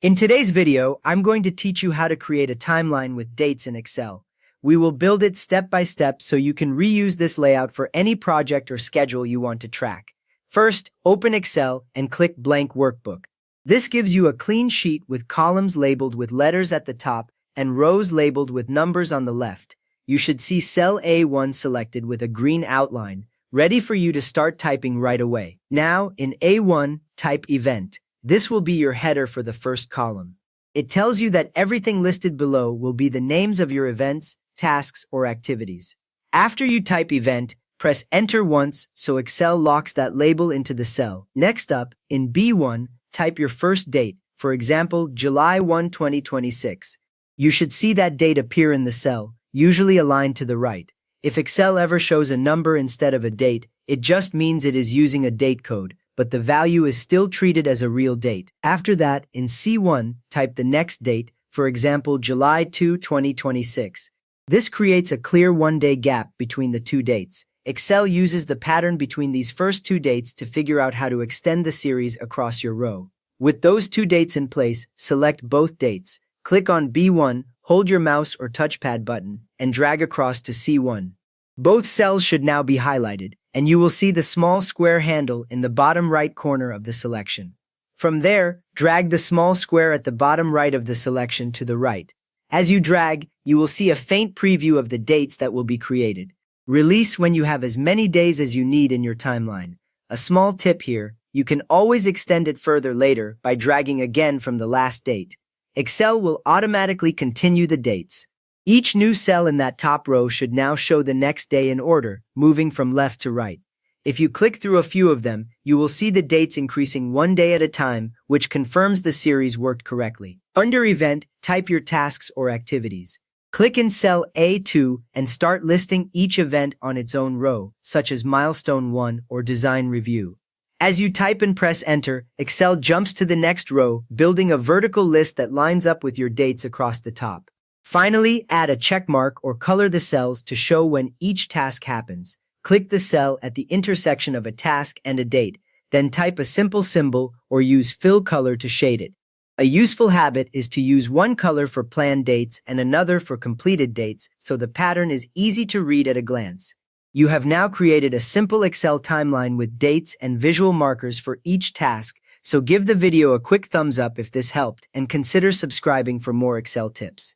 In today's video, I'm going to teach you how to create a timeline with dates in Excel. We will build it step by step so you can reuse this layout for any project or schedule you want to track. First, open Excel and click Blank Workbook. This gives you a clean sheet with columns labeled with letters at the top and rows labeled with numbers on the left. You should see cell A1 selected with a green outline, ready for you to start typing right away. Now, in A1, type Event. This will be your header for the first column. It tells you that everything listed below will be the names of your events, tasks, or activities. After you type Event, press Enter once so Excel locks that label into the cell. Next up, in B1, type your first date, for example, July 1, 2026. You should see that date appear in the cell, usually aligned to the right. If Excel ever shows a number instead of a date, it just means it is using a date code, but the value is still treated as a real date. After that, in C1, type the next date, for example, July 2, 2026. This creates a clear one-day gap between the two dates. Excel uses the pattern between these first two dates to figure out how to extend the series across your row. With those two dates in place, select both dates. Click on B1, hold your mouse or touchpad button, and drag across to C1. Both cells should now be highlighted, and you will see the small square handle in the bottom right corner of the selection. From there, drag the small square at the bottom right of the selection to the right. As you drag, you will see a faint preview of the dates that will be created. Release when you have as many days as you need in your timeline. A small tip here, you can always extend it further later by dragging again from the last date. Excel will automatically continue the dates. Each new cell in that top row should now show the next day in order, moving from left to right. If you click through a few of them, you will see the dates increasing one day at a time, which confirms the series worked correctly. Under Event, type your tasks or activities. Click in cell A2 and start listing each event on its own row, such as Milestone 1 or Design Review. As you type and press Enter, Excel jumps to the next row, building a vertical list that lines up with your dates across the top. Finally, add a check mark or color the cells to show when each task happens. Click the cell at the intersection of a task and a date, then type a simple symbol or use fill color to shade it. A useful habit is to use one color for planned dates and another for completed dates so the pattern is easy to read at a glance. You have now created a simple Excel timeline with dates and visual markers for each task, so give the video a quick thumbs up if this helped and consider subscribing for more Excel tips.